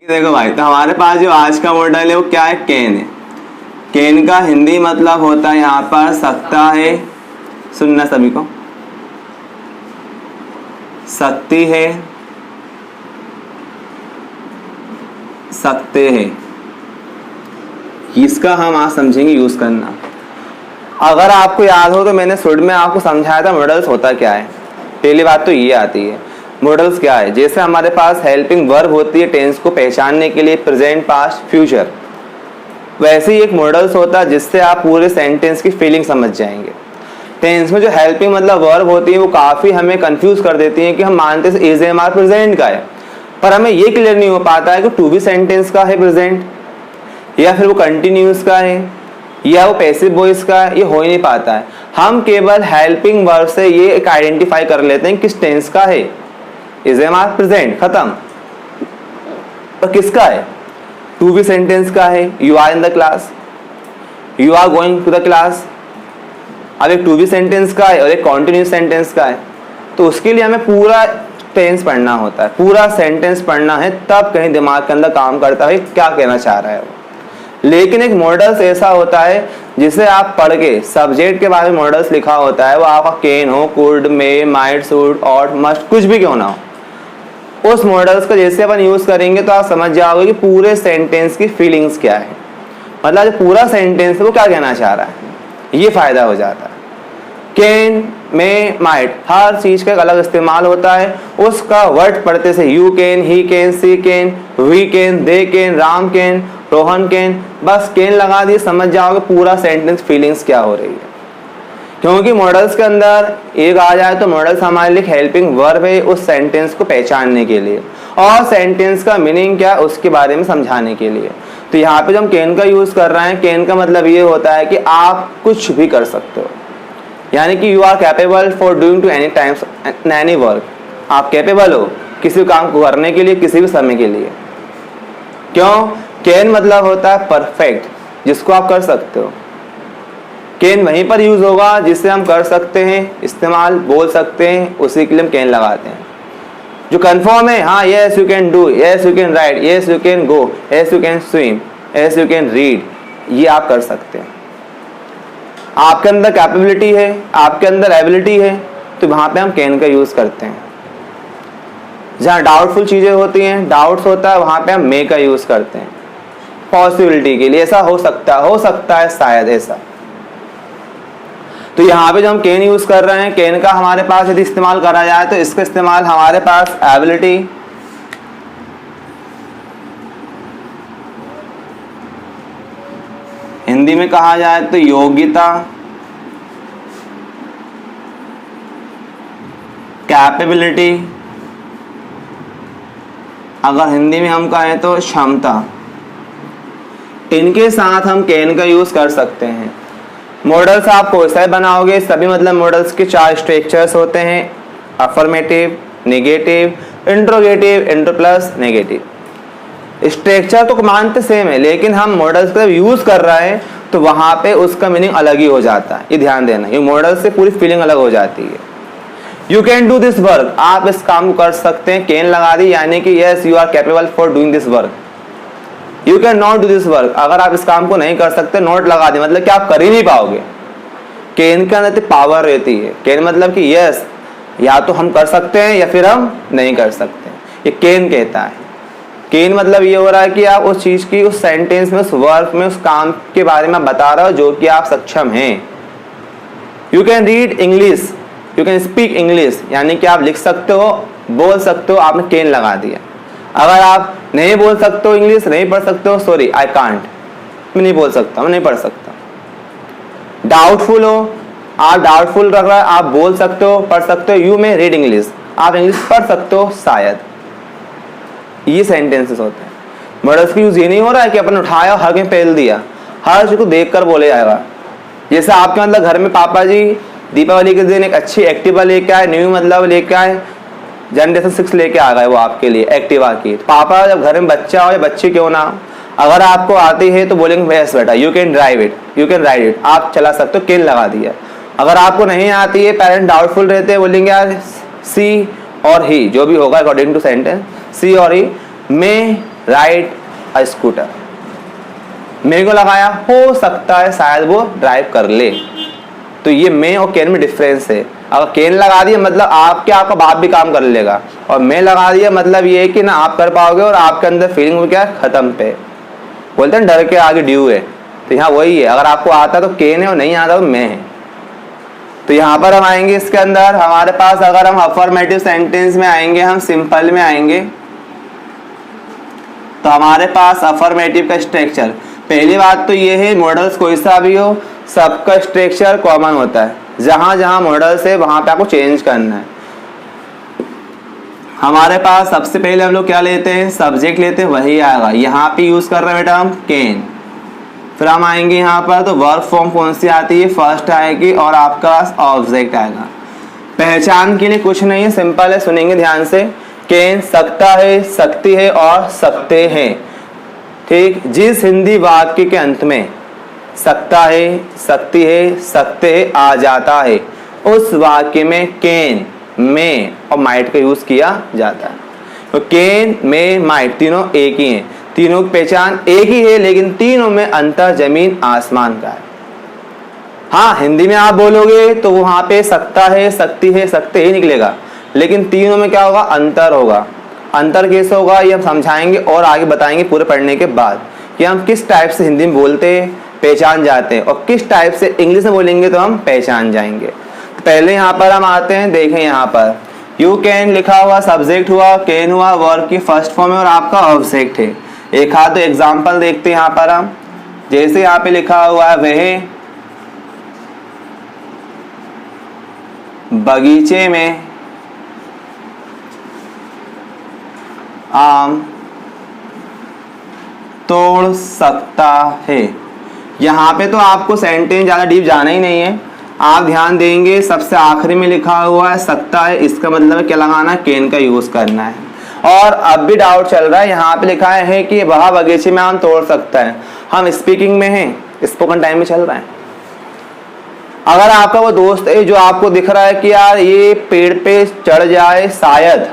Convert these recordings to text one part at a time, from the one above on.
देखो भाई, तो हमारे पास जो आज का मॉडल है वो क्या है, कैन है। कैन का हिंदी मतलब होता है यहाँ पर सकता है, सुनना सभी को, सकती है, सकते हैं। इसका हम आज समझेंगे यूज करना। अगर आपको याद हो तो मैंने शुरू में आपको समझाया था मॉडल्स होता क्या है। पहली बात तो ये आती है, मॉडल्स क्या है। जैसे हमारे पास हेल्पिंग वर्ब होती है टेंस को पहचानने के लिए, प्रेजेंट, पास्ट, फ्यूचर, वैसे ही एक मॉडल्स होता है जिससे आप पूरे सेंटेंस की फीलिंग समझ जाएंगे। टेंस में जो हेल्पिंग मतलब वर्ब होती है वो काफ़ी हमें कंफ्यूज कर देती है कि हम मानते हैं इज एम आर प्रेजेंट का है, पर हमें ये क्लियर नहीं हो पाता है कि टू बी सेंटेंस का है प्रेजेंट, या फिर वो कंटिन्यूस का है, या वो पैसिव वॉइस का है। ये हो ही नहीं पाता है। हम केवल हेल्पिंग वर्ब से ये एक आइडेंटिफाई कर लेते हैं किस टेंस का है, इज एम आर प्रेजेंट, खत्म। पर किसका है, टू बी सेंटेंस का है, you are in the class, you are going to the class. अब एक टू बी सेंटेंस का है और एक कॉन्टिन्यूस सेंटेंस का है, तो उसके लिए हमें पूरा टेंस पढ़ना होता है, पूरा सेंटेंस पढ़ना है, तब कहीं दिमाग के अंदर काम करता है क्या कहना चाह रहा है वो। लेकिन एक मॉडल्स ऐसा होता है जिसे आप पढ़ के, सब्जेक्ट के बारे में मॉडल्स लिखा होता है, वो आपका कैन हो, could, may, might, should, ought, must, कुछ भी क्यों ना हो, उस मॉडल्स का जैसे अपन यूज करेंगे तो आप समझ जाओगे कि पूरे सेंटेंस की फीलिंग्स क्या है, मतलब जो पूरा सेंटेंस है वो क्या कहना चाह रहा है, ये फायदा हो जाता है। कैन, मे, माइट, हर चीज का एक अलग इस्तेमाल होता है। उसका वर्ड पढ़ते से you can, he can, she can, we can, they can, Ram can, Rohan can, बस कैन लगा दिए, समझ जाओगे पूरा सेंटेंस फीलिंग्स क्या हो रही है। क्योंकि मॉडल्स के अंदर एक आ जाए तो मॉडल्स हमारे लिए हेल्पिंग वर्ब है उस सेंटेंस को पहचानने के लिए, और सेंटेंस का मीनिंग क्या है उसके बारे में समझाने के लिए। तो यहाँ पे जो हम कैन का यूज कर रहे हैं, कैन का मतलब ये होता है कि आप कुछ भी कर सकते हो, यानी कि you are capable for doing to any times any work. आप कैपेबल हो किसी काम को करने के लिए, किसी भी समय के लिए। क्यों, कैन मतलब होता है परफेक्ट, जिसको आप कर सकते हो। कैन वहीं पर यूज होगा जिससे हम कर सकते हैं, इस्तेमाल, बोल सकते हैं, उसी के लिए हम कैन लगाते हैं। जो कन्फर्म है, हाँ, yes you can do, yes you can write, yes you can go, yes you can swim, yes you can read, ये आप कर सकते हैं। आपके अंदर कैपेबिलिटी है, आपके अंदर एबिलिटी है, तो वहां पे हम कैन का यूज करते हैं। जहाँ डाउटफुल चीजें होती हैं, डाउट्स होता है, वहां पे हम मे का यूज करते हैं पॉसिबिलिटी के लिए, ऐसा हो सकता है शायद ऐसा। तो यहाँ पे जो हम कैन यूज कर रहे हैं, कैन का हमारे पास यदि इस्तेमाल करा जाए तो इसका इस्तेमाल हमारे पास एबिलिटी, हिंदी में कहा जाए तो योग्यता, कैपेबिलिटी, अगर हिंदी में हम कहें तो क्षमता, इनके साथ हम कैन का यूज कर सकते हैं। मॉडल्स आप कोई सा बनाओगे, सभी मतलब मॉडल्स के 4 स्ट्रक्चर्स होते हैं, affirmative, negative, interrogative, intro plus negative. Structure तो मानते सेम है, लेकिन हम मॉडल्स का यूज कर रहे हैं तो वहां पे उसका मीनिंग अलग ही हो जाता है। ये ध्यान देना, ये मॉडल से पूरी फीलिंग अलग हो जाती है। You can do this work, आप इस काम को कर सकते हैं, कैन लगा दी, यानी कि yes you are capable for doing this work. You can not do this work, अगर आप इस काम को नहीं कर सकते, नॉट लगा दी मतलब कि आप कर ही नहीं पाओगे। कैन के अंदर पावर रहती है। कैन मतलब कि यस, या तो हम कर सकते हैं या फिर हम नहीं कर सकते, ये कैन कहता है। कैन मतलब ये हो रहा है कि आप उस चीज की, उस सेंटेंस में, उस वर्क में, उस काम के बारे में बता रहे हो जो कि आप सक्षम हैं। You can read English, you can speak English, यानी कि आप लिख सकते हो, बोल सकते हो, आपने कैन लगा दिया। अगर आप नहीं बोल सकते हो इंग्लिश, नहीं पढ़ सकते हो, सॉरी आई कांट, मैं नहीं बोल सकता, मैं नहीं पढ़ सकता। डाउटफुल हो, आप डाउटफुल रख रहा है, आप बोल सकते हो, पढ़ सकते हो, यू मे रीड इंग्लिश, आप इंग्लिश पढ़ सकते हो शायद। ये सेंटेंसेस होते हैं। मॉडल्स की यूज ये नहीं हो रहा है कि अपन उठाया हर कहीं फेल दिया, हर चीज को देख कर बोले जाएगा। जैसे आपके मतलब घर में पापा जी दीपावली के दिन एक अच्छी एक्टिवा लेके आए, न्यू मतलब लेके आए, जनरेशन 6 लेके आ गए वो आपके लिए एक्टिवा की। पापा जब घर में बच्चा हो या बच्ची क्यों ना, अगर आपको आती है तो बोलेंगे बेस बेटा you can drive it, you can ride it, आप चला सकते हो, कैन लगा दिया। अगर आपको नहीं आती है, पेरेंट डाउटफुल रहते हैं, बोलेंगे यार सी और ही, जो भी होगा अकॉर्डिंग टू सेंटेंस, सी और ही मे राइड अ स्कूटर। मे को लगाया, हो सकता है शायद वो ड्राइव कर ले। तो ये मे और कैन में डिफरेंस है। अगर कैन लगा दिया मतलब आपका बाप भी काम कर लेगा, और मे लगा दिया मतलब ये है कि ना आप कर पाओगे और आपके अंदर फीलिंग क्या खत्म पे। बोलते हैं डर के आगे ड्यू है, तो यहाँ वही है। अगर आपको आता तो कैन है और नहीं आता तो मे है। तो यहाँ पर हम आएंगे इसके अंदर हमारे पास, अगर हम अफर्मेटिव सेंटेंस में आएंगे, हम सिंपल में आएंगे, तो हमारे पास अफर्मेटिव का स्ट्रक्चर, पहली बात तो ये है मॉडल्स कोई सा भी हो सबका स्ट्रक्चर कॉमन होता है। जहां जहां मॉडल्स है वहां पे आपको चेंज करना है। हमारे पास सबसे पहले हम लोग क्या लेते हैं, सब्जेक्ट लेते हैं, वही आएगा। यहाँ पे यूज कर रहे हैं बेटा हम कैन। फिर हम आएंगे यहाँ पर, तो वर्ब फॉर्म कौन सी आती है, फर्स्ट आएगी और आपका ऑब्जेक्ट आएगा। पहचान के लिए कुछ नहीं है, सिंपल है, सुनेंगे ध्यान से। कैन सकता है, सकती है और सकते हैं। ठीक, जिस हिंदी वाक्य के अंत में सकता है, सकती है, सकते है आ जाता है, उस वाक्य में कैन, में और माइट का यूज किया जाता है। तो कैन, में, माइट तीनों एक ही हैं, तीनों की पहचान एक ही है, लेकिन तीनों में अंतर जमीन आसमान का है। हाँ, हिंदी में आप बोलोगे तो वहां पे सकता है, सकती है, सकते ही निकलेगा, लेकिन तीनों में क्या होगा, अंतर होगा। अंतर कैसे होगा ये हम समझाएंगे और आगे बताएंगे पूरे पढ़ने के बाद, कि हम किस टाइप से हिंदी में बोलते हैं पहचान जाते हैं, और किस टाइप से इंग्लिश में बोलेंगे तो हम पहचान जाएंगे। तो पहले यहाँ पर हम आते हैं, देखें यहाँ पर यू कैन लिखा हुआ, सब्जेक्ट हुआ, कैन हुआ, वर्ब की फर्स्ट फॉर्म है और आपका ऑब्जेक्ट है। एक हाथ तो एग्जाम्पल देखते हैं यहाँ पर हम, जैसे यहाँ पे लिखा हुआ है वह बगीचे में आम तोड़ सकता है। यहाँ पे तो आपको सेंटेंस ज़्यादा डीप जाना ही नहीं है, आप ध्यान देंगे सबसे आखिरी में लिखा हुआ है सकता है, इसका मतलब क्या लगाना है, कैन का यूज करना है। और अब भी डाउट चल रहा है, यहाँ पे लिखा है कि वह बगीचे में आम तोड़ सकता है। हम स्पीकिंग में हैं, स्पोकन टाइम में चल रहा है। अगर आपका वो दोस्त है जो आपको दिख रहा है कि यार ये पेड़ पे चढ़ जाए शायद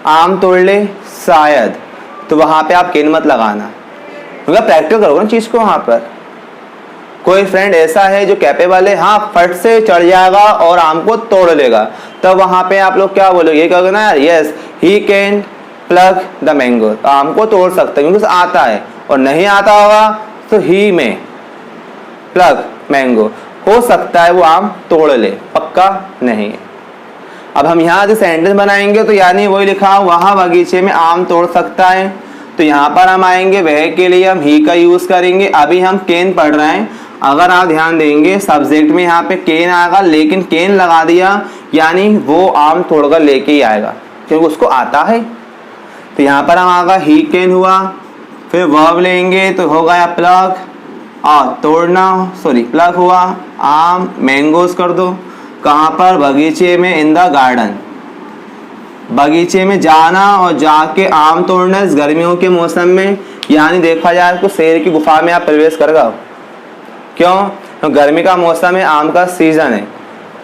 आम तोड़ ले शायद, तो वहां पे आप कैन मत लगाना, क्योंकि प्रैक्टिस करोगे ना चीज को। वहां पर कोई फ्रेंड ऐसा है जो कैपेबल है, हाँ फट से चढ़ जाएगा और आम को तोड़ लेगा, तब वहां पे आप लोग क्या बोलोगे, ये कहोगे ना यार yes he can plug the mango, तो आम को तोड़ सकता है क्योंकि आता है। और नहीं आता होगा तो ही में प्लग मैंगो, हो सकता है वो आम तोड़ ले, पक्का नहीं है। अब हम यहाँ से सेंटेंस बनाएंगे तो यानी वही लिखा वहाँ बगीचे में आम तोड़ सकता है, तो यहाँ पर हम आएंगे वह के लिए हम ही का यूज करेंगे। अभी हम कैन पढ़ रहे हैं, अगर आप ध्यान देंगे सब्जेक्ट में यहाँ पे कैन आएगा, लेकिन कैन लगा दिया यानी वो आम तोड़कर लेके ही आएगा क्योंकि उसको आता है। तो यहाँ पर हम आएगा ही कैन हुआ, फिर वर्ब लेंगे तो हो गया प्लग और तोड़ना, सॉरी प्लग हुआ, आम मैंगोज कर दो, कहाँ पर, बगीचे में, इन द गार्डन। बगीचे में जाना और जाके आम तोड़ना इस गर्मियों के मौसम में, यानी देखा जाए तो शेर की गुफा में आप प्रवेश कर गए। क्यों, तो गर्मी का मौसम है, आम का सीजन है।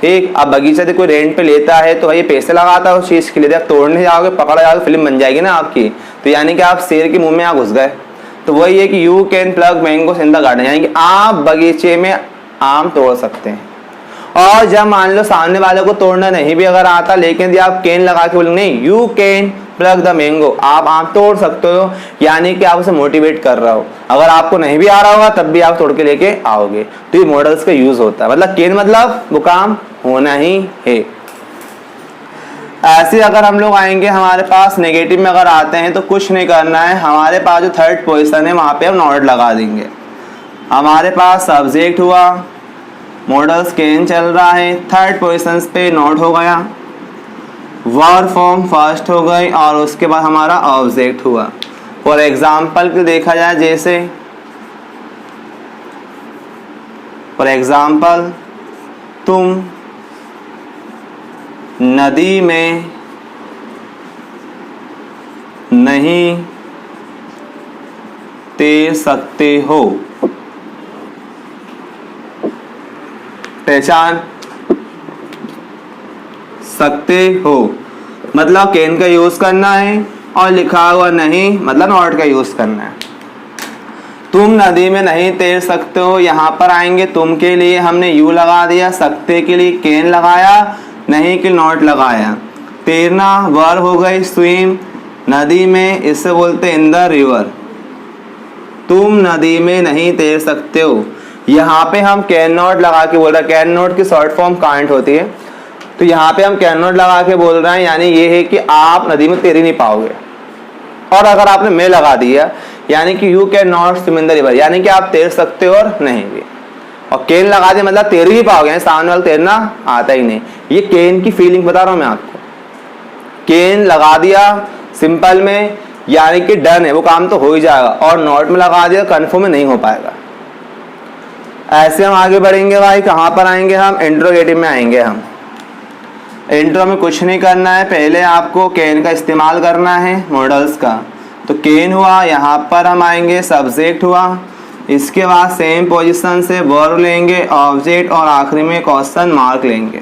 ठीक, अब बगीचा से कोई रेंट पे लेता है तो भाई पैसे लगाता है उस चीज़ के लिए, जब तोड़ने जाओगे पकड़ा जाओगे फिल्म बन जाएगी ना आपकी, तो यानी कि आप शेर के मुंह में आप घुस गए। तो वही है कि you can plug mangoes in the garden, यानी कि आप बगीचे में आम तोड़ सकते हैं। और जब मान लो सामने वाले को तोड़ना नहीं भी अगर आता, लेकिन यदि आप कैन लगा के बोलेंगे नहीं you can plug the mango, आप आम तोड़ सकते हो, यानी कि आप उसे मोटिवेट कर रहा हो। अगर आपको नहीं भी आ रहा होगा तब भी आप तोड़ के लेके आओगे। तो ये मॉडल्स का यूज होता है, मतलब कैन मतलब वो काम होना ही है। ऐसे अगर हम लोग आएंगे हमारे पास नेगेटिव में अगर आते हैं तो कुछ नहीं करना है, हमारे पास जो थर्ड पोजीशन है वहां पे हम नॉट लगा देंगे। हमारे पास सब्जेक्ट हुआ, मॉडल्स कैन चल रहा है, थर्ड पोजीशन पे नॉट हो गया, वर्ब फॉर्म फर्स्ट हो गई और उसके बाद हमारा ऑब्जेक्ट हुआ। फॉर एग्जाम्पल देखा जाए, जैसे फॉर एग्जाम्पल तुम नदी में नहीं तैर सकते हो। पहचान सकते हो मतलब कैन का यूज करना है, और लिखा हुआ नहीं मतलब नॉट का यूज करना है। तुम नदी में नहीं तैर सकते हो, यहाँ पर आएंगे तुम के लिए हमने यू लगा दिया, सकते के लिए कैन लगाया, नहीं के नॉट लगाया। तैरना वर्ब हो गई स्विम, नदी में इससे बोलते इन द रिवर। तुम नदी में नहीं तैर सकते हो, यहाँ पे हम कैन नॉट लगा के बोल रहे हैं। कैन नॉट की शॉर्ट फॉर्म कांट होती है, तो यहाँ पे हम कैन नॉट लगा के बोल रहे हैं, यानी ये है कि आप नदी में तैर ही नहीं पाओगे। और अगर आपने मे लगा दिया यानी कि you can not swim in the river, यानी कि आप तैर सकते हो और नहीं भी। और कैन लगा दिया मतलब तैर ही पाओगे, सामने वाला तैरना आता ही नहीं। ये कैन की फीलिंग बता रहा हूँ मैं आपको। कैन लगा दिया सिंपल में यानी कि डन है, वो काम तो हो ही जाएगा, और नॉट में लगा दिया कन्फर्म में नहीं हो पाएगा। ऐसे हम आगे बढ़ेंगे भाई, कहाँ पर आएंगे हम, इंट्रोगेटिव में आएंगे हम। इंट्रो में कुछ नहीं करना है, पहले आपको कैन का इस्तेमाल करना है मॉडल्स का। तो कैन हुआ, यहाँ पर हम आएंगे सब्जेक्ट हुआ, इसके बाद सेम पोजीशन से वर्ब लेंगे, ऑब्जेक्ट, और आखिरी में क्वेश्चन मार्क लेंगे।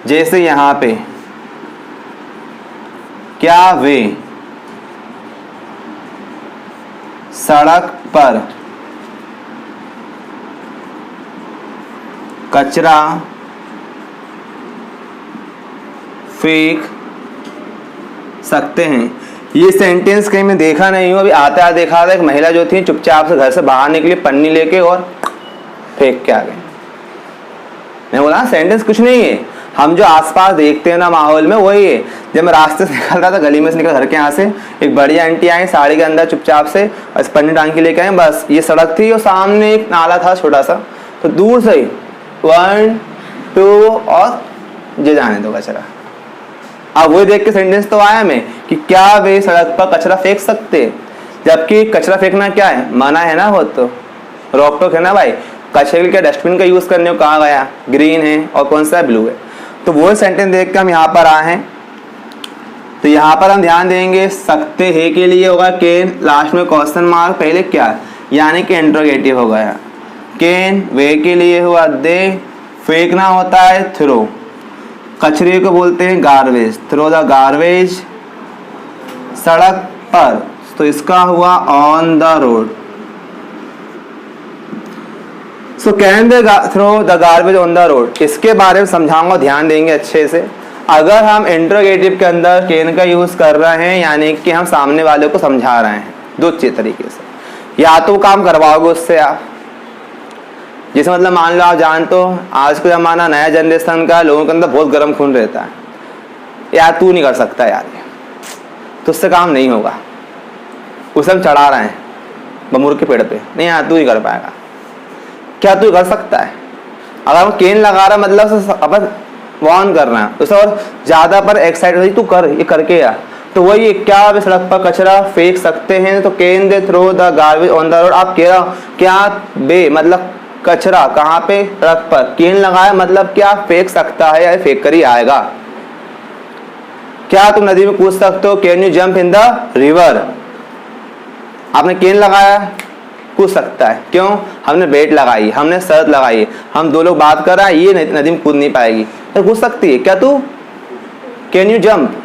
जैसे यहाँ पे क्या वे सड़क पर कचरा फेंक सकते हैं। ये सेंटेंस कहीं मैं देखा नहीं हूँ, अभी आता है देखा था। एक महिला जो थी चुपचाप से घर से बाहर निकली, पन्नी लेके और फेंक के आ गई। मैं बोला सेंटेंस कुछ नहीं है, हम जो आसपास देखते हैं ना माहौल में वही है। जब मैं रास्ते से निकल रहा था, गली में से निकल घर के यहाँ से, एक बड़ी आंटी आई साड़ी के अंदर चुपचाप से, और पन्नी टांग के लेके आए। बस ये सड़क थी और सामने एक नाला था छोटा सा, तो दूर से ही 1 2 और जे जाने दो कचरा। अब वही देख के सेंटेंस तो आया मैं कि क्या वे सड़क पर कचरा फेंक सकते, जबकि कचरा फेंकना क्या है, मना है ना, वो तो रोक टोक है ना भाई। कचरे के डस्टबिन का यूज करने को कहा गया, ग्रीन है और कौन सा ब्लू है। तो वो सेंटेंस देख के हम यहाँ पर आए हैं। तो यहाँ पर हम ध्यान देंगे सकते हैं के लिए होगा कैन, लास्ट में क्वेश्चन मार्क, पहले क्या यानी कि इंट्रोगेटिव हो गया। कैन वे के लिए हुआ दे, फेंकना होता है थ्रो, कचरे को बोलते हैं गार्बेज, थ्रो द गार्बेज। सड़क पर तो इसका हुआ on the road. So can they throw the garbage on the road, इसके बारे में समझाऊंगा, ध्यान देंगे अच्छे से। अगर हम इंट्रोगेटिव के अंदर कैन का यूज कर रहे हैं यानी कि हम सामने वाले को समझा रहे हैं दो तरीके से। या तो काम करवाओगे उससे आप, जैसे मतलब मान लो आप जान तो आज का जमाना नया जनरेशन का लोगों के अंदर बहुत गर्म खून रहता है, यार तू नहीं कर सकता यार, तो उससे काम नहीं होगा। उसे हम चढ़ा रहे हैं बमूर के पेड़ पे, नहीं यार तू नहीं कर पाएगा, क्या तू कर सकता है। अगर हम कैन लगा रहा मतलब अपन वार्न कर रहे हैं, उसे और ज्यादा पर एक्साइट तू कर, ये करके यार। तो वही क्या वे सड़क पर कचरा फेंक सकते हैं, तो can they throw the garbage on the road. आप कह रहा क्या बे मतलब कचरा कहाँ पे, सड़क पर, कैन लगाया मतलब क्या फेंक सकता है या फेंक कर ही आएगा। क्या तुम नदी में कूद सकते हो, can you jump in the river. आपने कैन लगाया, कूद सकता है, क्यों, हमने बेट लगाई, हमने शर्त लगाई, हम दो लोग बात कर रहे हैं, ये नदी में कूद नहीं पाएगी तो कूद सकती है। क्या तू can you jump,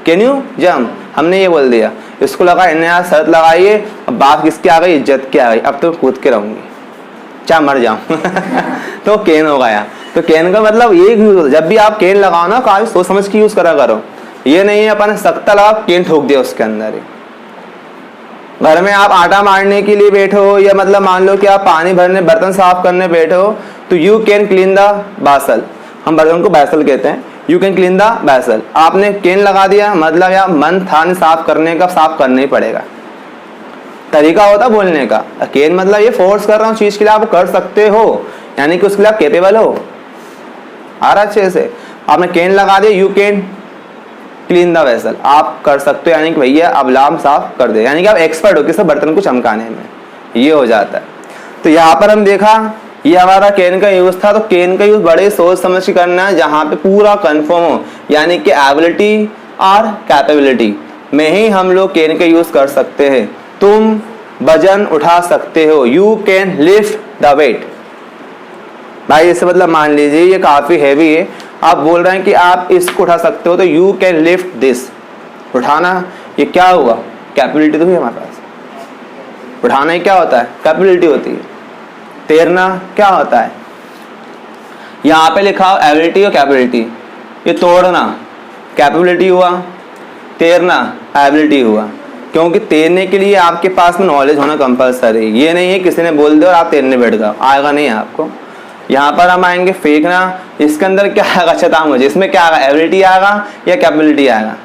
can you jump, हमने ये बोल दिया। इसको लगा इन्हें यहाँ शर्त लगाइए, अब बात किसकी आ गई, इज्जत की आ गई, अब तो कूद के रहूंगी चाहे मर जाऊं तो कैन हो गया। तो कैन का मतलब ये यूज होता है, जब भी आप कैन लगाओ ना काफी सोच समझ के यूज करा करो। ये नहीं है अपन सख्ता लगा कैन ठोक दिया उसके अंदर ही। घर में आप आटा मारने के लिए बैठे हो या मतलब मान लो कि आप पानी भरने बर्तन साफ करने बैठे हो, तो you can clean the basal, हम बर्तन को बैसल कहते हैं, यू कैन क्लीन द बैसल। आपने कैन लगा दिया मतलब या मन थान साफ करने का, साफ करना ही पड़ेगा, तरीका होता बोलने का। कैन मतलब ये फोर्स कर रहा हूँ चीज के लिए, आप कर सकते हो यानी कि उसके लिए आप कैपेबल हो। आ रहा अच्छे से, आपने कैन लगा दिया, you can clean the vessel, आप कर सकते हो यानी कि भैया अब लाम साफ कर दे, यानी कि आप एक्सपर्ट हो किसी बर्तन को चमकाने में, ये हो जाता है। तो यहाँ पर हम देखा ये हमारा कैन का यूज था। तो कैन का यूज बड़े सोच समझ के करना है, जहाँ पे पूरा कंफर्म हो, यानी कि एबिलिटी और कैपेबिलिटी में ही हम लोग कैन का यूज कर सकते हैं। तुम वजन उठा सकते हो, you can lift the weight. भाई इसे मतलब मान लीजिए ये काफी हैवी है, आप बोल रहे हैं कि आप इसको उठा सकते हो, तो यू कैन लिफ्ट दिस। उठाना ये क्या हुआ, कैपेबिलिटी तो है हमारे पास। उठाना ये क्या होता है, कैपेबिलिटी होती है। तैरना क्या होता है, यहाँ पे लिखा हो एबिलिटी और कैपेबिलिटी। ये तोड़ना कैपेबिलिटी हुआ, तैरना एबिलिटी हुआ। क्योंकि तैरने के लिए आपके पास में नॉलेज होना कंपलसरी है। ये नहीं है किसी ने बोल दिया और आप तैरने बैठ गए, आएगा नहीं आपको। यहाँ पर हम आएंगे फेंकना, इसके अंदर क्या आएगा, अच्छा मुझे इसमें क्या आएगा, एबिलिटी आएगा या कैपेबिलिटी आएगा,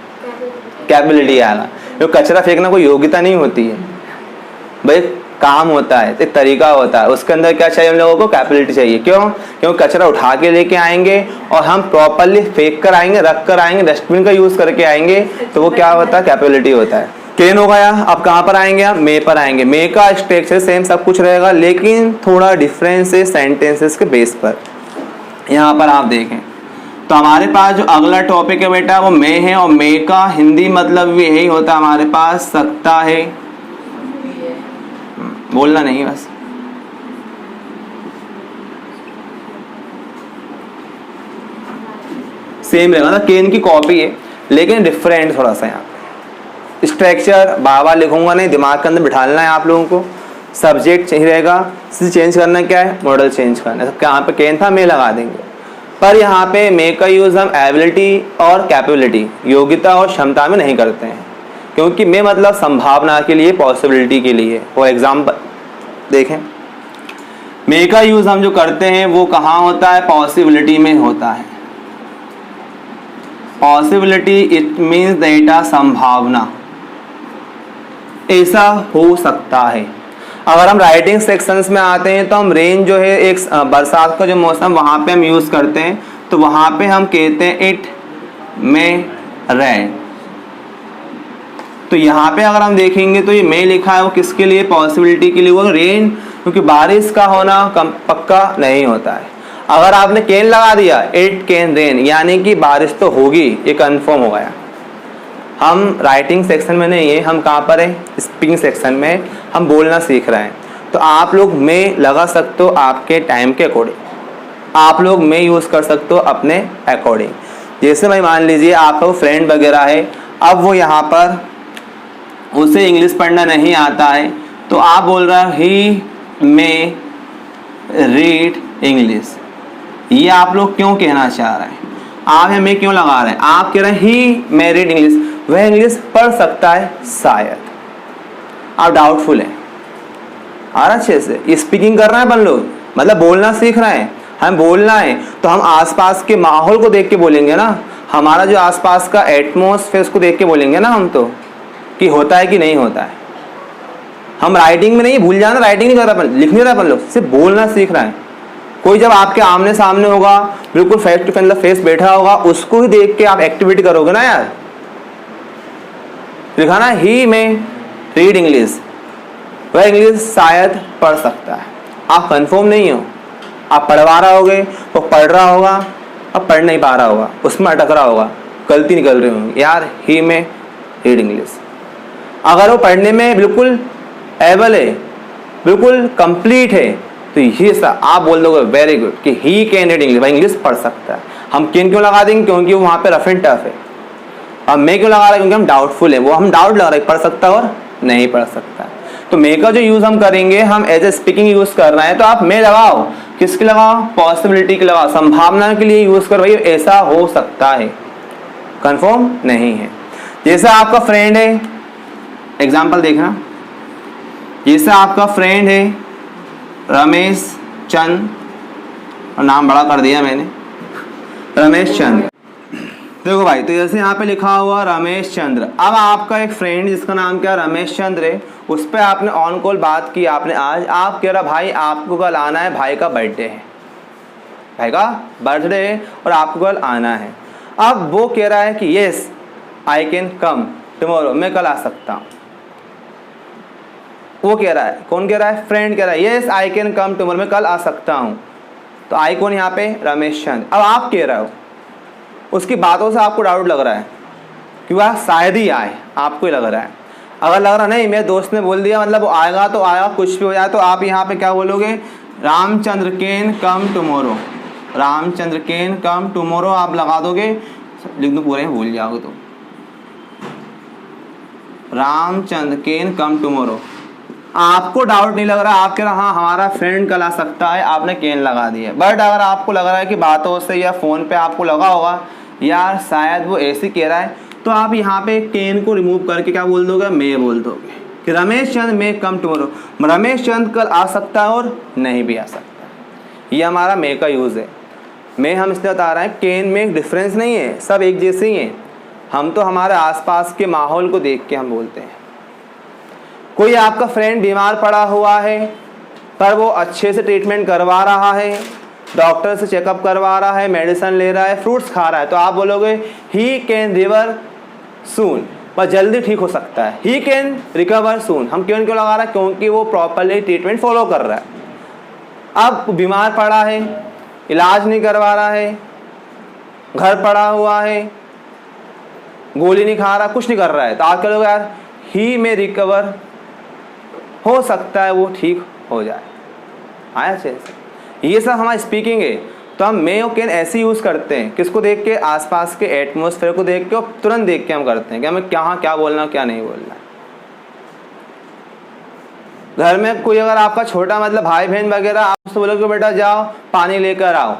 कैपेबिलिटी आएगा। जो कचरा फेंकना कोई योग्यता नहीं होती है भाई, काम होता है, एक तरीका होता है। उसके अंदर क्या चाहिए हम लोगों को, कैपेबिलिटी चाहिए। क्यों, क्योंकि कचरा उठा के लेके आएंगे और हम प्रॉपरली फेंक कर आएंगे, रख कर आएंगे, डस्टबिन का यूज करके आएंगे, तो वो क्या होता है, कैपेबिलिटी होता है। केन हो गया। अब कहाँ पर आएंगे, हम मे पर आएंगे। मे का स्ट्रक्चर सेम सब कुछ रहेगा, लेकिन थोड़ा डिफरेंस है सेंटेंसेस के बेस पर। यहाँ पर आप देखें तो हमारे पास जो अगला टॉपिक है बेटा वो मे है, और मे का हिंदी मतलब भी यही होता है हमारे पास, सकता है। बोलना नहीं बस। सेम रहेगा ना, केन की कॉपी है लेकिन डिफरेंट थोड़ा सा। यहाँ स्ट्रक्चर बाबा लिखूंगा नहीं, दिमाग के अंदर बिठाना है आप लोगों को। सब्जेक्ट चाहिए रहेगा, चेंज करना क्या है, मॉडल चेंज करना है। यहाँ पे केन था, मे लगा देंगे। पर यहाँ पे मे का यूज हम एबिलिटी और कैपेबिलिटी, योग्यता और क्षमता में नहीं करते हैं, क्योंकि मे मतलब संभावना के लिए, पॉसिबिलिटी के लिए। फॉर एग्जाम्पल देखें, मे का यूज हम जो करते हैं वो कहाँ होता है, पॉसिबिलिटी में होता है। पॉसिबिलिटी इट मीन्स डेटा, संभावना, ऐसा हो सकता है। अगर हम राइटिंग सेक्शंस में आते हैं तो हम रेन जो है, एक बरसात का जो मौसम, वहाँ पे हम यूज़ करते हैं, तो वहाँ पे हम कहते हैं इट मे रेन। तो यहाँ पे अगर हम देखेंगे तो ये मे लिखा है वो किसके लिए, पॉसिबिलिटी के लिए। वो रेन क्योंकि बारिश का होना पक्का नहीं होता है। अगर आपने कैन लगा दिया, इट कैन रेन, यानी कि बारिश तो होगी, ये कन्फर्म हो गया। हम राइटिंग सेक्शन में नहीं है, हम कहाँ पर है, स्पीकिंग सेक्शन में हम बोलना सीख रहे हैं। तो आप लोग में लगा सकते हो आपके टाइम के अकॉर्डिंग, आप लोग में यूज़ कर सकते हो अपने अकॉर्डिंग। जैसे भाई मान लीजिए आपका फ्रेंड वगैरह है, अब वो यहाँ पर उसे इंग्लिश पढ़ना नहीं आता है, तो आप बोल रहे हो ही मे रीड इंग्लिश। ये आप लोग क्यों कहना चाह रहे हैं, आप में क्यों लगा रहे हैं, आप कह रहे हैं ही मे रीड इंग्लिश, वह इंग्लिश पढ़ सकता है शायद, आप डाउटफुल हैं। आ रहा अच्छे से, स्पीकिंग कर रहे हैं अपन लोग, मतलब बोलना सीख रहे हैं। हम बोलना है तो हम आसपास के माहौल को देख के बोलेंगे ना, हमारा जो आसपास का एटमॉस्फेयर उसको देख के बोलेंगे ना हम, तो कि होता है कि नहीं होता है। हम राइटिंग में नहीं, भूल जाना, राइटिंग नहीं कर रहा अपन, लिख नहीं रहा अपन लोग, सिर्फ बोलना सीख रहे हैं। कोई जब आपके आमने सामने होगा, बिल्कुल फेस टू फेस बैठा होगा, उसको ही देख के आप एक्टिविटी करोगे ना यार। लिखा ना ही में रीड इंग्लिश, वह इंग्लिश शायद पढ़ सकता है। आप कंफर्म नहीं हो, आप पढ़वा रहा होगे, वो पढ़ रहा होगा, अब पढ़ नहीं पा रहा होगा, उसमें अटक रहा होगा, गलती निकल रही होगी यार, ही में रीड इंग्लिश। अगर वो पढ़ने में बिल्कुल एबल है, बिल्कुल कंप्लीट है, तो ये सब आप बोल दोगे वेरी गुड कि ही कैन रीड इंग्लिश, भाई इंग्लिश पढ़ सकता है। हम कैन क्यों लगा देंगे, क्योंकि वो वहाँ पे रफ एंड टफ है। अब मैं क्यों लगा रहा है, क्योंकि हम डाउटफुल है, वो हम डाउट लगा रहे हैं पढ़ सकता है और नहीं पढ़ सकता है। तो मे का जो यूज हम करेंगे, हम एज ए स्पीकिंग यूज कर रहे हैं, तो आप मे लगाओ, किसके लगाओ, पॉसिबिलिटी के लगाओ, संभावना के लिए यूज कर, भाई ऐसा हो सकता है, कंफर्म नहीं है। जैसे आपका फ्रेंड है, एग्जाम्पल देखना, जैसे आपका फ्रेंड है रमेश चंद, और नाम बड़ा कर दिया मैंने, रमेश चंद्र। देखो भाई, तो जैसे यहाँ पे लिखा हुआ रमेश चंद्र। अब आपका एक फ्रेंड जिसका नाम क्या रमेश चंद्र है, उस पर आपने ऑन कॉल बात की, आपने आज, आप कह रहा भाई आपको कल आना है, भाई का बर्थडे है, भाई का बर्थडे है और आपको कल आना है। अब वो कह रहा है कि yes I can come tomorrow, मैं कल आ सकता हूँ। वो कह रहा है, कौन कह रहा है, फ्रेंड कह रहा है yes I can come tomorrow, मैं कल आ सकता हूँ। तो आई कौन यहाँ पे, रमेश चंद्र। अब आप कह रहे हो, उसकी बातों से आपको डाउट लग रहा है कि वह शायद ही आए, आपको ही लग रहा है। अगर लग रहा नहीं, मेरे दोस्त ने बोल दिया मतलब वो आएगा तो आएगा, कुछ भी हो जाए, तो आप यहाँ पे क्या बोलोगे, Ramchandra can come tomorrow, Ramchandra can come tomorrow आप लगा दोगे, लिख दो पूरे, भूल जाओगे तो रामचंद्र कैन कम टुमारो। आपको डाउट नहीं लग रहा, आप कह रहे हाँ हमारा फ्रेंड कल आ सकता है, आपने कैन लगा दिया। बट अगर आपको लग रहा है कि बातों से या फ़ोन पे आपको लगा होगा यार शायद वो ऐसे कह रहा है, तो आप यहाँ पे कैन को रिमूव करके क्या बोल दोगे, मैं बोल दोगे कि रमेश चंद्र मे कम टुमारो। रमेश चंद्र कल आ सकता है और नहीं भी आ सकता। ये हमारा मे का यूज़ है। मैं हम इसलिए बता रहे हैं कैन में डिफरेंस नहीं है, सब एक जैसे ही हैं। हम तो हमारे आसपास के माहौल को देख के हम बोलते हैं। कोई आपका फ्रेंड बीमार पड़ा हुआ है पर वो अच्छे से ट्रीटमेंट करवा रहा है, डॉक्टर से चेकअप करवा रहा है, मेडिसिन ले रहा है, फ्रूट्स खा रहा है, तो आप बोलोगे ही कैन रिकवर सून, पर जल्दी ठीक हो सकता है। ही कैन रिकवर सून हम क्यों लगा रहा है, क्योंकि वो प्रॉपरली ट्रीटमेंट फॉलो कर रहा है। अब बीमार पड़ा है, इलाज नहीं करवा रहा है, घर पड़ा हुआ है, गोली नहीं खा रहा, कुछ नहीं कर रहा है, तो आप कह लोगे यार ही में रिकवर, हो सकता है वो ठीक हो जाए। आया चीज़, ये सब हमारी स्पीकिंग है। तो हम मे और कैन ऐसे यूज़ करते हैं, किसको देख के, आसपास के एटमॉस्फेयर को देख के, और तुरंत देख के हम करते हैं कि हमें क्या बोलना क्या नहीं बोलना। घर में कोई अगर आपका छोटा मतलब भाई बहन वगैरह, आप उससे बोलोगे बेटा जाओ पानी लेकर आओ,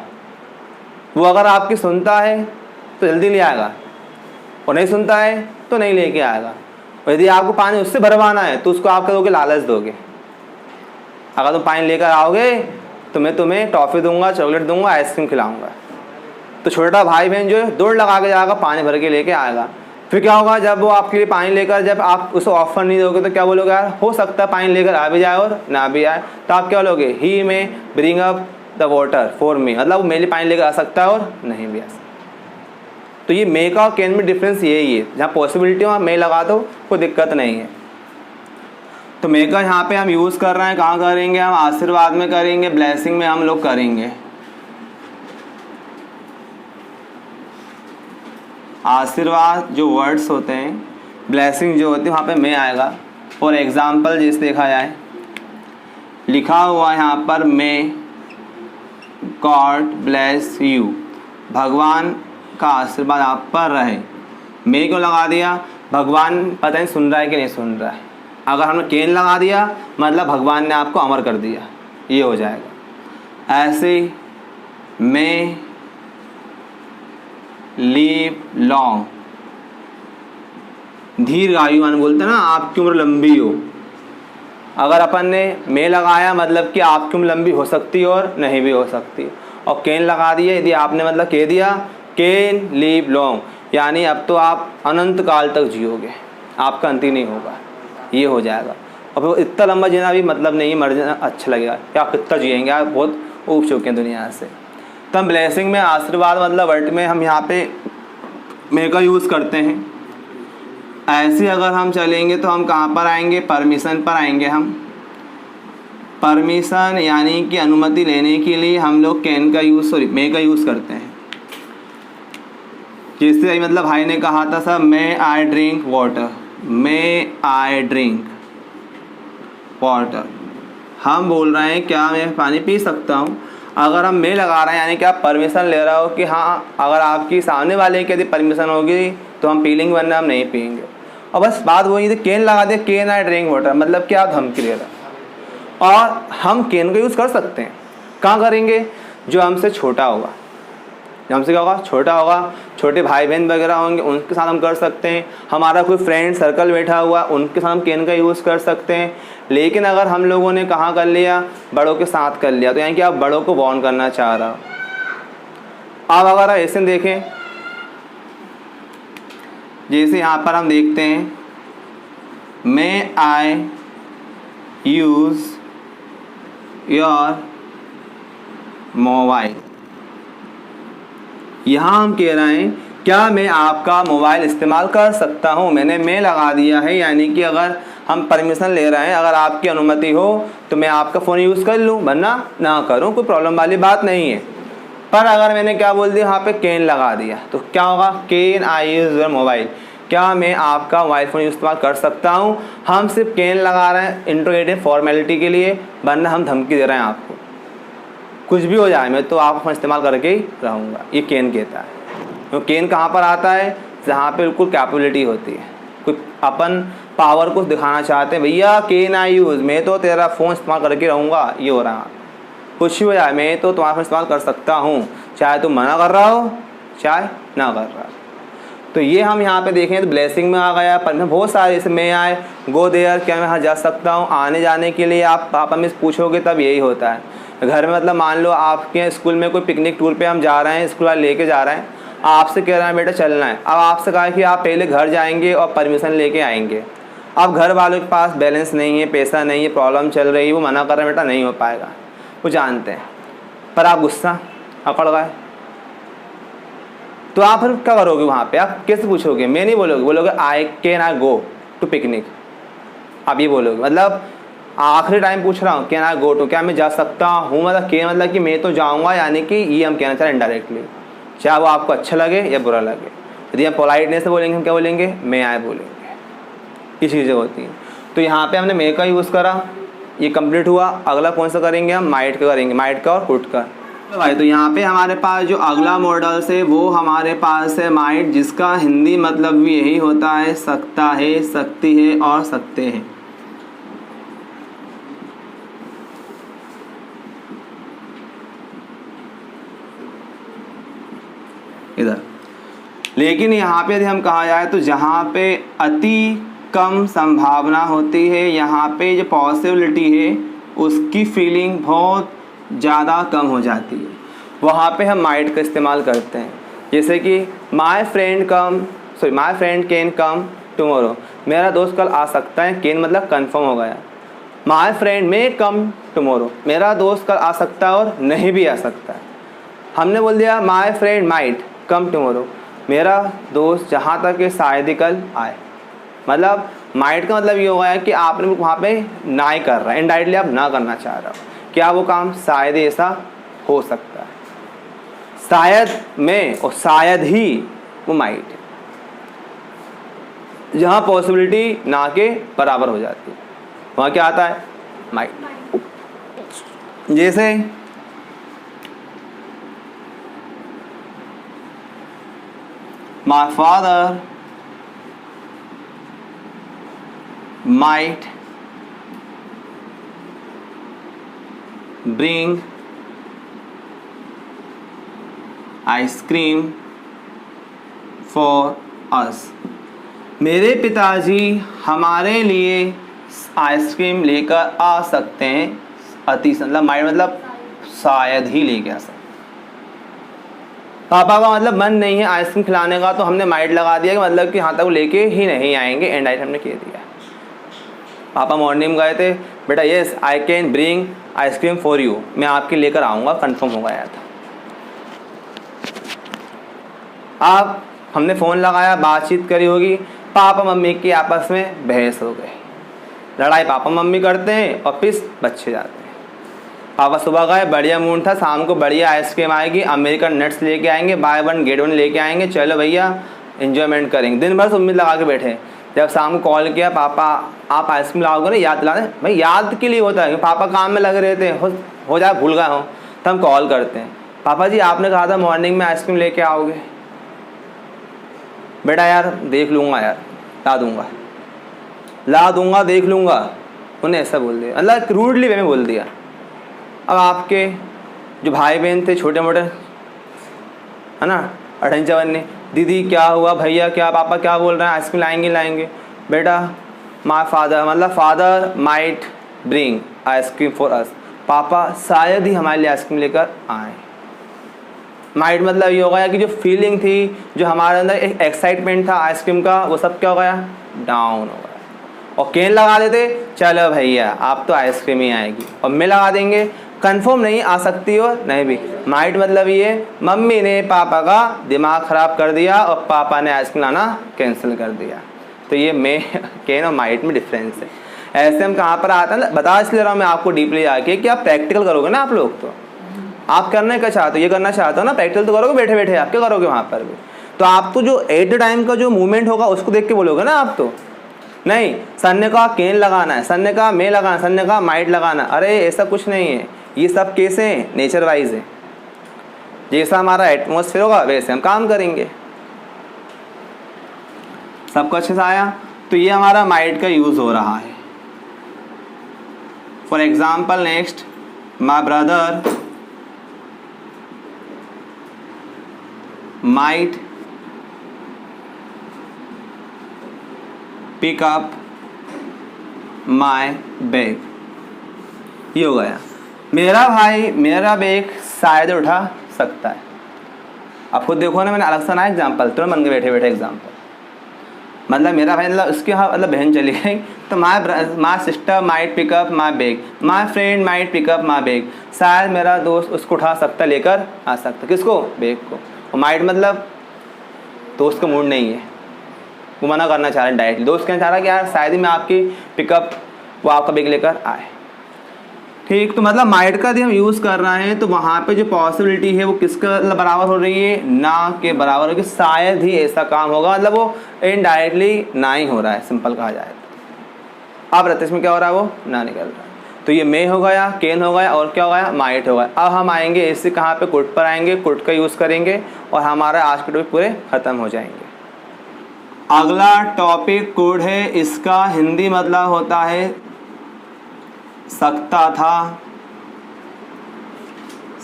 वो अगर आपकी सुनता है तो जल्दी ले आएगा, और नहीं सुनता है तो नहीं लेके आएगा। और यदि आपको पानी उससे भरवाना है तो उसको आप कहोगे लालच दोगे, अगर तुम पानी लेकर आओगे तो मैं तुम्हें टॉफ़ी दूंगा, चॉकलेट दूंगा, आइसक्रीम खिलाऊंगा। तो छोटा भाई बहन जो है दौड़ लगा के जाएगा, पानी भर के लेके आएगा। फिर क्या होगा, जब वो आपके लिए पानी लेकर, जब आप उसे ऑफर नहीं दोगे तो क्या बोलोगे, यार हो सकता है पानी लेकर आ भी जाए और ना भी आए, तो आप क्या बोलोगे, ही में bring up the water for me, मतलब वो मेरे लिए पानी लेकर आ सकता है और नहीं भी आ सकता। तो ये मे का और कैन में डिफरेंस यही है, जहाँ पॉसिबिलिटी हो वहाँ मे लगा दो, कोई दिक्कत नहीं है। तो मे का यहाँ पे हम यूज़ कर रहे हैं, कहाँ करेंगे हम, आशीर्वाद में करेंगे, ब्लेसिंग में हम लोग करेंगे। आशीर्वाद जो वर्ड्स होते हैं, ब्लेसिंग जो होती है वहाँ पे मे आएगा। फॉर एग्जाम्पल जैसे देखा जाए, लिखा हुआ यहाँ पर मे गॉड ब्लेस यू, भगवान का आशीर्वाद आप पर रहे। मे क्यों लगा दिया, भगवान पता नहीं सुन रहा है कि नहीं सुन रहा है। अगर हमने कैन लगा दिया मतलब भगवान ने आपको अमर कर दिया, ये हो जाएगा। ऐसे मे लीव लॉन्ग, दीर्घ आयु मान बोलते हैं ना, आपकी उम्र लंबी हो। अगर अपन ने मे लगाया मतलब कि आपकी उम्र लंबी हो सकती है और नहीं भी हो सकती, और कैन लगा दिया यदि आपने मतलब कह दिया कैन लीव लॉन्ग, यानी अब तो आप अनंत काल तक जियोगे, आपका अंत ही नहीं होगा, ये हो जाएगा। और फिर इतना लंबा जीना भी मतलब नहीं है, मर जाना अच्छा लगेगा कि आप कितना जिएंगे, आप बहुत ऊब चुके हैं दुनिया से। तो हम ब्लेसिंग में आशीर्वाद मतलब वर्ड में हम यहाँ पे मे का यूज़ करते हैं। ऐसे अगर हम चलेंगे तो हम कहाँ पर आएंगे, परमिशन पर आएंगे। हम परमिशन यानी कि अनुमति लेने के लिए हम लोग कैन का यूज़ मे का यूज़ करते हैं। जैसे मतलब भाई ने कहा था sir may I drink water, may I drink water, हम बोल रहे हैं क्या मैं पानी पी सकता हूँ। अगर हम मे लगा रहे हैं यानी कि आप परमिशन ले रहे हो कि हाँ अगर आपकी सामने वाले की यदि परमिशन होगी तो हम पी लेंगे, वरना हम नहीं पियेंगे। और बस बात वही थी, कैन लगा दे, कैन आई ड्रिंक वाटर, मतलब कि आप धमकी ले रहे। और हम कैन का यूज़ कर सकते हैं, कहाँ करेंगे, जो हमसे छोटा होगा, जो हमसे क्या होगा, छोटा होगा, छोटे भाई बहन वगैरह होंगे उनके साथ हम कर सकते हैं। हमारा कोई फ्रेंड सर्कल बैठा हुआ उनके साथ हम कैन का यूज़ कर सकते हैं। लेकिन अगर हम लोगों ने कहाँ कर लिया, बड़ों के साथ कर लिया, तो यानी कि आप बड़ों को वार्न करना चाह रहा हो। अब अगर ऐसे देखें, जैसे यहाँ पर हम देखते हैं मे आई यूज़ योर मोबाइल, यहाँ हम कह रहे हैं क्या मैं आपका मोबाइल इस्तेमाल कर सकता हूँ। मैंने मे लगा दिया है, यानी कि अगर हम परमिशन ले रहे हैं, अगर आपकी अनुमति हो तो मैं आपका फ़ोन यूज़ कर लूँ, वरना ना करूँ, कोई प्रॉब्लम वाली बात नहीं है। पर अगर मैंने क्या बोल दिया, यहाँ पे कैन लगा दिया, तो क्या होगा, can I use your mobile, क्या मैं आपका मोबाइल फ़ोन इस्तेमाल कर सकता हूँ। हम सिर्फ कैन लगा रहे हैं इंट्रोगेटिव फॉर्मेलिटी के लिए, वरना हम धमकी दे रहे हैं आपको, कुछ भी हो जाए मैं तो आपका फ़ोन इस्तेमाल करके ही रहूँगा, ये कैन कहता है। तो कैन कहाँ पर आता है, जहाँ पे बिल्कुल कैपेबिलिटी होती है, कोई अपन पावर को दिखाना चाहते हैं, भैया के ना यूज़, मैं तो तेरा फ़ोन इस्तेमाल करके रहूँगा, ये हो रहा। कुछ भी हो जाए मैं तो तुम्हारा फ़ोन इस्तेमाल कर सकता हूँ, चाहे तुम मना कर रहा हो चाहे ना कर रहा हो। तो ये हम यहाँ पे देखें तो ब्लेसिंग में आ गया, पर में बहुत सारे जैसे मैं आए, गो देयर, क्या मैं वहाँ जा सकता हूँ। आने जाने के लिए आप पापा में पूछोगे तब यही होता है। घर में मतलब मान लो आपके स्कूल में कोई पिकनिक टूर पे हम जा रहे हैं, स्कूल वाले लेके जा रहे हैं, आपसे कह रहे हैं बेटा चलना है। अब आपसे कहा कि आप पहले घर जाएंगे और परमिशन लेके आएंगे। अब घर वालों के पास बैलेंस नहीं है, पैसा नहीं है, प्रॉब्लम चल रही है, वो मना कर रहे हैं बेटा नहीं हो पाएगा, वो जानते हैं, पर आप गुस्सा अकड़ गए, तो आप फिर क्या करोगे वहाँ पे? आप कैसे पूछोगे? मैं नहीं बोलोगे, बोलोगे I can I go to picnic, आप ये बोलोगे। मतलब आखिरी टाइम पूछ रहा हूँ कैन आई गो टू, क्या मैं जा सकता हूँ, मतलब के मतलब कि मैं तो जाऊँगा, यानी कि ये हम कहना चाह रहे हैं इनडायरेक्टली, चाहे वो आपको अच्छा लगे या बुरा लगे। यदि हम पोलाइटनेस से बोलेंगे हम क्या बोलेंगे? मैं आए बोलेंगे, ये चीज़ें होती हैं। तो यहाँ पे हमने मे का यूज़ करा, ये कंप्लीट हुआ। अगला कौन सा करेंगे हम? माइट का करेंगे, माइट का और कुड का। तो भाई तो यहाँ पे हमारे पास जो अगला मॉडल है वो हमारे पास है माइट, जिसका हिंदी मतलब भी यही होता है सकता है, सकती है और सकते हैं। इधर लेकिन यहाँ पे यदि हम कहा जाए तो जहाँ पे अति कम संभावना होती है, यहाँ पे जो पॉसिबिलिटी है उसकी फीलिंग बहुत ज़्यादा कम हो जाती है, वहाँ पे हम माइट का इस्तेमाल करते हैं। जैसे कि my friend can come tomorrow, मेरा दोस्त कल आ सकता है। कैन मतलब कंफर्म हो गया। My friend may come tomorrow, मेरा दोस्त कल आ सकता है और नहीं भी आ सकता है। हमने बोल दिया my friend might come tomorrow, मेरा दोस्त जहाँ तक कि शायद ही कल आए। मतलब माइट का मतलब ये हो गया कि आपने वहाँ पे ना ही कर रहा है, इनडायरेक्टली आप ना करना चाह रहे हो, क्या वो काम शायद ही ऐसा हो सकता है। शायद में और शायद ही वो माइट है, जहाँ पॉसिबिलिटी ना के बराबर हो जाती है वहाँ क्या आता है? माइट। जैसे my father might bring ice cream for us, मेरे पिताजी हमारे लिए आइसक्रीम लेकर आ सकते हैं। अति मतलब माइट मतलब शायद ही लेके आ सकते। पापा का मतलब मन नहीं है आइसक्रीम खिलाने का, तो हमने माइट लगा दिया कि मतलब कि हाँ तक वो लेके ही नहीं आएंगे, एंड आइट हमने कह दिया। पापा मॉर्निंग में गए थे, बेटा yes I can bring ice cream for you, मैं आपके लेकर आऊँगा, कंफर्म हो गया था। आप हमने फ़ोन लगाया, बातचीत करी होगी, पापा मम्मी की आपस में बहस हो गई, लड़ाई पापा मम्मी करते हैं और फिर बच्चे जाते हैं। पापा सुबह गए, बढ़िया मूड था, शाम को बढ़िया आइसक्रीम आएगी, अमेरिकन नट्स लेके आएंगे, बाय वन गेट वन लेके आएंगे, चलो भैया एंजॉयमेंट करेंगे। दिन भर उम्मीद लगा के बैठे, जब शाम को कॉल किया, पापा आप आइसक्रीम लाओगे ना, याद दिला दें। भाई याद के लिए होता है, पापा काम में लगे रहते हैं, हो जाए भूल गए हो तो हम कॉल करते हैं, पापा जी आपने कहा था मॉर्निंग में आइसक्रीम लेके आओगे। बेटा यार देख लूँगा यार, ला दूँगा देख लूँगा, उन्हें ऐसा बोल दिया, मतलब रूडली वे में बोल दिया। अब आपके जो भाई बहन थे छोटे मोटे, है ना, 58 दीदी क्या हुआ, भैया क्या, पापा क्या बोल रहे हैं, आइसक्रीम लाएंगे। बेटा माय फादर मतलब father might bring ice cream for us, पापा शायद ही हमारे लिए आइसक्रीम लेकर आए। माइट मतलब ये हो गया कि जो फीलिंग थी, जो हमारे अंदर एक एक्साइटमेंट था आइसक्रीम का, वो सब क्या हो गया? डाउन हो गया। और कैन लगा देते, चलो भैया आप तो आइसक्रीम ही आएगी, और मैं लगा देंगे, कंफर्म नहीं आ सकती हो नहीं भी। माइट मतलब ये मम्मी ने पापा का दिमाग ख़राब कर दिया और पापा ने आइसक्रीम लाना कैंसिल कर दिया। तो ये मैं कैन और माइट में डिफरेंस है। ऐसे हम कहाँ पर आते हैं, बता इसलिए रहा हूँ मैं आपको डीपली आके कि आप प्रैक्टिकल करोगे ना, आप लोग तो आप करने का चाहते हो, ये करना चाहते हो ना, प्रैक्टिकल तो करोगे बैठे बैठे, आप क्या करोगे वहाँ पर भी। तो आप तो जो एट द टाइम का जो मूवमेंट होगा उसको देख के बोलोगे ना, आप तो नहीं सर ने कहा कैन लगाना है, सर ने कहा मैं लगाना, सर ने कहा माइट लगाना, अरे ऐसा कुछ नहीं है। ये सब कैसे हैं? नेचर वाइज है, जैसा हमारा एटमॉस्फेयर होगा वैसे हम काम करेंगे। सबको अच्छे से आया? तो ये हमारा माइट का यूज़ हो रहा है। For example next, my brother might pick up my bag. ये हो गया, मेरा भाई मेरा बैग शायद उठा सकता है। अब खुद देखो ना, मैंने अलग सा ना एग्जाम्पल तुरंत बन के बैठे बैठे एग्जाम्पल, मतलब मेरा भाई मतलब उसके यहाँ मतलब बहन चली गई, तो my sister might pick up my bag, my friend might pick up my bag, शायद मेरा दोस्त उसको उठा सकता, लेकर आ सकता। किसको? बैग को। और माइट मतलब दोस्त का मूड नहीं है, वो मना करना चाह रहा है डायरेक्टली। दोस्त कहना चाह रहा है कि यार शायद ही मैं आपकी पिकअप वो आपका बैग लेकर आए। ठीक, तो मतलब माइट का यदि हम यूज़ कर रहे हैं तो वहाँ पे जो पॉसिबिलिटी है वो किसका बराबर हो रही है? ना के बराबर, कि शायद ही ऐसा काम होगा, मतलब वो इनडायरेक्टली ना ही हो रहा है, सिंपल कहा जाए तो। अब रत्तीस में क्या हो रहा है? वो ना निकल रहा है। तो ये मे हो गया, केन हो गया, और क्या हो गया? माइट हो गया। अब हम आएंगे इससे कहाँ पे? कुड पर आएंगे, कुड का यूज़ करेंगे और हमारा आज के टॉपिक पूरे ख़त्म हो जाएंगे। अगला टॉपिक कुड है। इसका हिंदी मतलब होता है सकता था,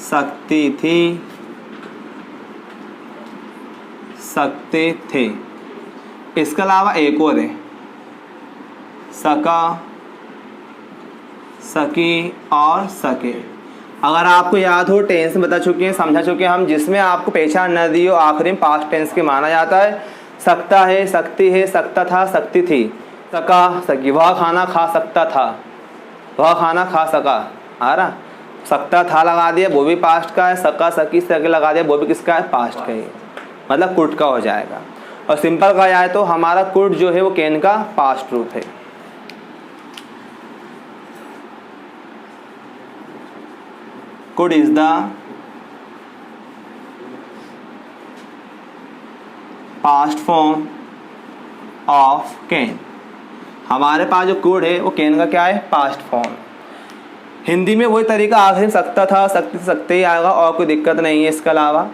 सकती थी, सकते थे। इसके अलावा एक और है, सका, सकी और सके। अगर आपको याद हो, टेंस बता चुके हैं, समझा चुके हैं हम, जिसमें आपको पहचान न दी हो आखिरी में पास्ट टेंस के माना जाता है। सकता है, सकती है, सकता था, सकती थी, सका, सकी। वह खाना खा सकता था, वह खाना खा सका। आ रहा? सकता था लगा दिया, वो भी पास्ट का है। सका, सकी, सके लगा दिया, वो भी किसका है? पास्ट का ही, मतलब कुड का हो जाएगा। और सिंपल कहा जाए तो हमारा कुड जो है वो कैन का पास्ट रूप है। Could is the past form of can. हमारे पास जो कुड है वो कैन का क्या है? Past form. हिंदी में वही तरीका आखिर सकता था, सकते सकते ही आएगा, और कोई दिक्कत नहीं है। इसके अलावा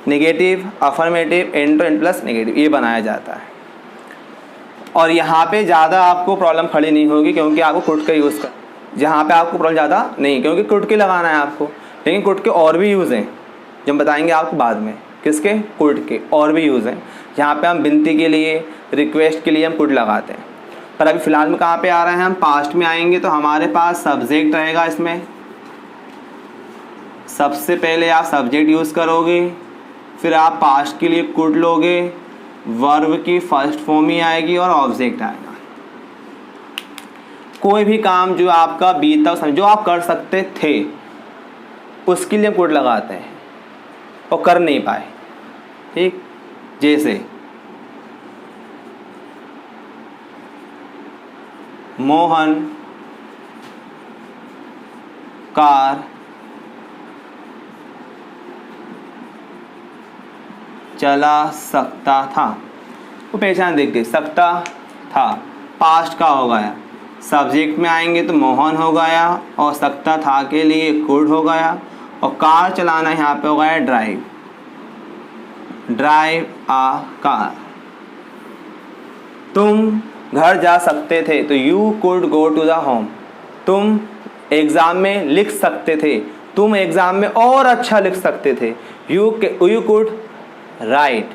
negative, affirmative, and to and plus negative, ये बनाया जाता है। और यहाँ पे ज़्यादा आपको प्रॉब्लम खड़ी नहीं होगी, क्योंकि आपको कुड का यूज़ कर, जहाँ पे आपको प्रॉब्लम ज़्यादा नहीं, क्योंकि कुड के लगाना है आपको। लेकिन कुड के और भी यूज़ हैं, जो हम बताएंगे आपको बाद में। किसके? कुड के और भी यूज़ हैं। यहाँ पे हम विनती के लिए, रिक्वेस्ट के लिए हम कुड लगाते हैं। पर अभी फ़िलहाल में कहाँ पे आ रहे हैं? हम पास्ट में आएंगे, तो हमारे पास सब्जेक्ट रहेगा। इसमें सबसे पहले आप सब्जेक्ट यूज़ करोगे, फिर आप पास्ट के लिए कुड लोगे, वर्ब की फर्स्ट फॉर्म ही आएगी और ऑब्जेक्ट आएगा। कोई भी काम जो आपका बीता, जो आप कर सकते थे, उसके लिए कुड लगाते हैं और कर नहीं पाए। ठीक, जैसे मोहन कार चला सकता था, वो पहचान देख गए, सकता था, पास्ट का हो गया। सब्जेक्ट में आएंगे तो मोहन हो गया, और सकता था के लिए कुड हो गया, और कार चलाना यहाँ पे हो गया ड्राइव, ड्राइव आ कार। तुम घर जा सकते थे, तो you could go to the home. तुम एग्ज़ाम में लिख सकते थे, तुम एग्ज़ाम में और अच्छा लिख सकते थे, you could write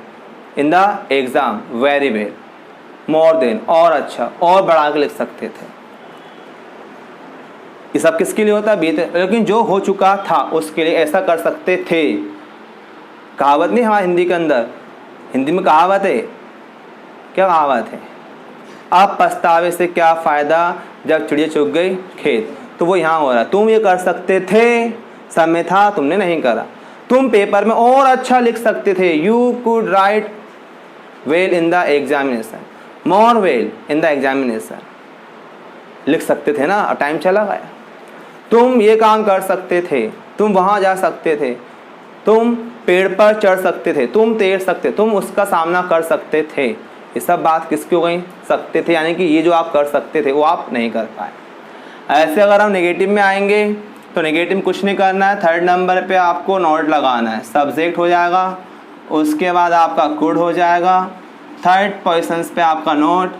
in the exam very well, more than, और अच्छा, और बढ़ा के लिख सकते थे। ये सब किसके लिए होता है? बीते। लेकिन जो हो चुका था उसके लिए ऐसा कर सकते थे। कहावत नहीं हमारे हिंदी के अंदर, हिंदी में कहावत है, क्या कहावत है? अब पछतावे से क्या फ़ायदा जब चिड़िया चुग गई खेत। तो वो यहाँ हो रहा है, तुम ये कर सकते थे, समय था, तुमने नहीं करा। तुम पेपर में और अच्छा लिख सकते थे, you could write well in the examination, more well in the examination. लिख सकते थे ना, और टाइम चला गया। तुम ये काम कर सकते थे, तुम वहाँ जा सकते थे, तुम पेड़ पर चढ़ सकते थे, तुम तैर सकते, तुम उसका सामना कर सकते थे। ये सब बात किसकी हो गई? सकते थे, यानी कि ये जो आप कर सकते थे वो आप नहीं कर पाए। ऐसे अगर हम नेगेटिव में आएंगे तो नेगेटिव कुछ नहीं करना है। थर्ड नंबर पे आपको नोट लगाना है, सब्जेक्ट हो जाएगा, उसके बाद आपका कुड हो जाएगा, थर्ड पोजीशन पे आपका नोट,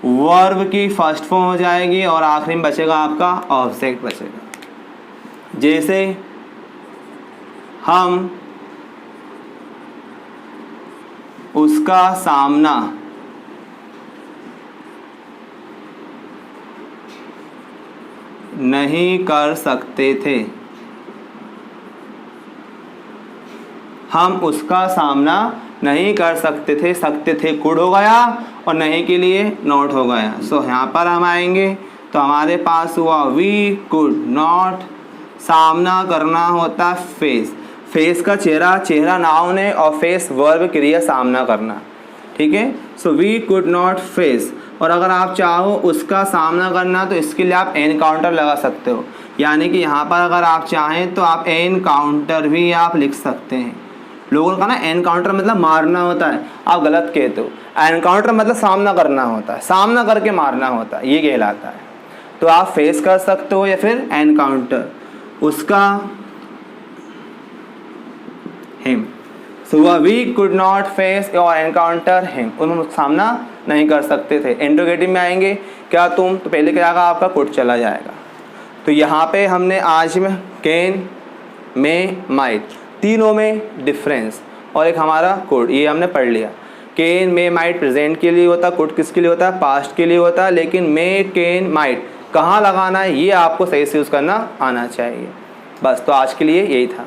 वर्ब की फर्स्ट फॉर्म हो जाएगी और आखिरी में बचेगा आपका ऑब्जेक्ट बचेगा। जैसे हम उसका सामना नहीं कर सकते थे, हम उसका सामना नहीं कर सकते थे कुड हो गया और नहीं के लिए नॉट हो गया। सो यहाँ पर हम आएंगे तो हमारे पास हुआ वी कुड नॉट, सामना करना होता फेस, फेस का चेहरा नाउन है और फेस वर्ब क्रिया सामना करना, ठीक है। So we could not face, और अगर आप चाहो उसका सामना करना तो इसके लिए आप एनकाउंटर लगा सकते हो, यानी कि यहाँ पर अगर आप चाहें तो आप एनकाउंटर भी आप लिख सकते हैं। लोगों का ना एनकाउंटर मतलब मारना होता है, आप गलत कहते हो। एनकाउंटर मतलब सामना करना होता है, सामना करके मारना होता है, ये कहलाता है। तो आप फेस कर सकते हो या फिर एनकाउंटर, उसका him. So we could not face और एनकाउंटर हिम, उन्होंने सामना नहीं कर सकते थे। इंट्रोगेटिव में आएंगे क्या तुम, तो पहले क्या आएगा आपका कुड चला जाएगा। तो यहाँ पे हमने आज में कैन, मे, माइट, तीनों में डिफरेंस और एक हमारा कुड, ये हमने पढ़ लिया। कैन, मे, माइट प्रेजेंट के लिए होता है, कुड किसके लिए होता है, पास्ट के लिए होता है। लेकिन मे, कैन, माइट कहाँ लगाना है ये आपको सही से यूज़ करना आना चाहिए। बस, तो आज के लिए यही था।